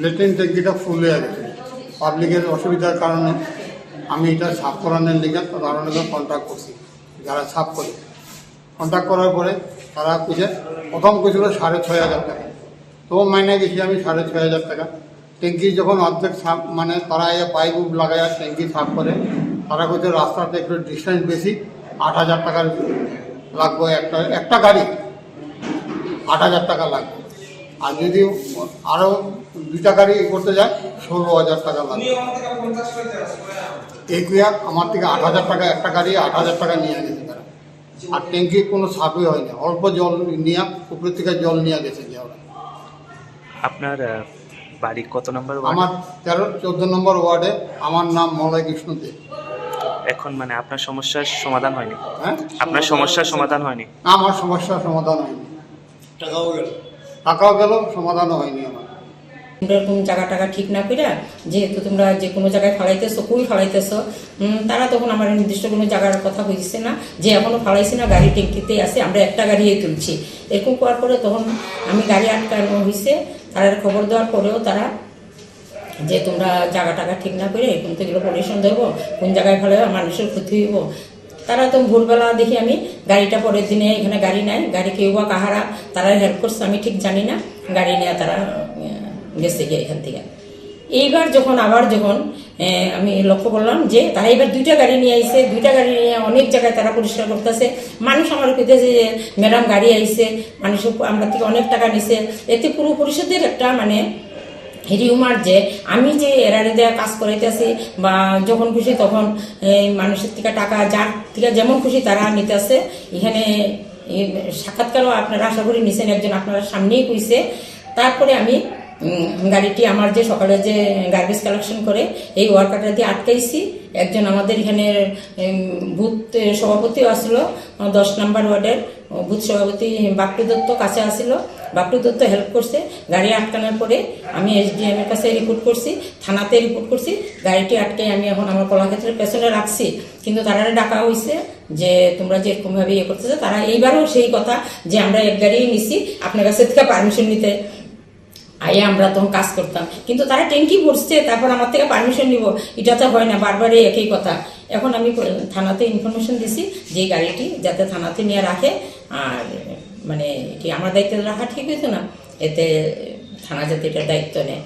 Latrine ট্যাঙ্কিটা ফুল হয়ে গেছে, পাবলিকের অসুবিধার কারণে আমি এটা সাফ করানোর লিগে তাদের কন্ট্যাক্ট করছি। যারা সাফ করে কন্ট্যাক্ট করার পরে তারা প্রথম কিছু 6,500 টাকা, তো মাইনে গেছি আমি 6,500 টাকা। ট্যাঙ্কি যখন অর্ধেক সাফ মানে তারা পাইপ লাগায় ট্যাঙ্কি সাফ করে, তারা কইছে রাস্তাতে একটু ডিস্টেন্স বেশি, 8,000 টাকার লাগবে একটা গাড়ি, 8,000 টাকা লাগবে। আর যদি আরও 2টা গাড়ি করতে যায় 16,000 টাকা লাগবে। এই কুয়া আমার থেকে 8,000 টাকা, একটা গাড়ি 8,000 টাকা নিয়ে গেছে তারা। আর ট্যাঙ্কি কোনো সাফই হয়নি, অল্প জল নিয়ে উপর থেকে জল নিয়ে গেছে যে ওরা। আপনার বাড়ি কত নম্বর? আমার 13-14 নম্বর ওয়ার্ডে। আমার নাম মলয় কৃষ্ণ দে। এখন মানে আপনার সমস্যার সমাধান হয়নি? হ্যাঁ, আপনার সমস্যার সমাধান হয়নি? আমার সমস্যার সমাধান হয়নি, টাকাও গেল, সমাধানও হয়নি আমার। এরকম জায়গা ঠিক না করে যেহেতু তোমরা যে কোনো জায়গায় ফালাইতেছো, কই ফালাইতেছো, তারা তখন আমার নির্দিষ্ট কোনো জায়গার কথা হয়েছে না যে এখনো ফালাইছি না, গাড়ি ট্যাঙ্কিতেই আছে, আমরা একটা গাড়িই তুলছি। এরকম করার পরে তখন আমি গাড়ি আটকানো হয়েছে। তারা খবর দেওয়ার পরেও তারা যে তোমরা জায়গা ঠিক না করে এরকম তো এগুলো পরিবেশন দেবো, কোন জায়গায় ফালাইবো, মানুষের ক্ষতি হইব। তারা তো ভোরবেলা দেখি আমি গাড়িটা পরের দিনে এখানে গাড়ি নাই, গাড়ি কেউ বা কাহারা তারা হেল্প করছে আমি ঠিক জানি না, গাড়ি নিয়ে তারা গেছে গিয়ে এখান থেকে। এইবার যখন আমি লক্ষ্য করলাম যে তারা এবার 2টা গাড়ি নিয়ে আইছে, 2টা গাড়ি নিয়ে অনেক জায়গায় তারা পরিষ্কার করতেছে। মানুষ আমার কইতেছে যে ম্যাডাম গাড়ি আইছে, মানুষ আমরা থেকে অনেক টাকা নিছে। এতে পুরো পরিষদের একটা মানে হিউমার যে আমি যে এরারে দেওয়া কাজ করাইতেছি বা যখন খুশি তখন মানুষের থেকে টাকা যার থেকে যেমন খুশি তারা নিতেছে। এখানে সাক্ষাৎকারও আপনারা আশা করি নিছেন, একজন আপনারা সামনেই কইছে। তারপরে আমি গাড়িটি আমার যে সকালে যে গার্বেজ কালেকশন করে এই ওয়ার্কারটা দিয়ে আটকাইছি। একজন আমাদের এখানের বুথ সভাপতিও আসলো, 10 নম্বর ওয়ার্ডের বুথ সভাপতি বাপ্টু দত্ত কাছে আসিল। বাপ্টু দত্ত হেল্প করছে। গাড়ি আটকানোর পরে আমি SDM এর কাছে রিপোর্ট করছি, থানাতে রিপোর্ট করছি। গাড়িটি আটকে আমি এখন আমার কলাক্ষেত্রের পেছনে রাখছি। কিন্তু তারা ডাকা হয়েছে যে তোমরা যে এরকমভাবে ইয়ে করতেছে, তারা এইবারও সেই কথা যে আমরা এক গাড়িই নিছি, আপনার কাছে থেকে পারমিশন নিতে আইয়া আমরা তখন কাজ করতাম। কিন্তু তারা ট্যাঙ্কি ভরছে, তারপর আমার থেকে পারমিশন নিব, এটা তো হয় না, বারবার একই কথা। এখন আমি থানাতে ইনফরমেশন দিছি যে গাড়িটি যাতে থানাতে নিয়ে রাখে, আর মানে এটি আমার দায়িত্বে রাখা ঠিক হইতো না, এতে থানা যাতে এটার দায়িত্ব নেয়।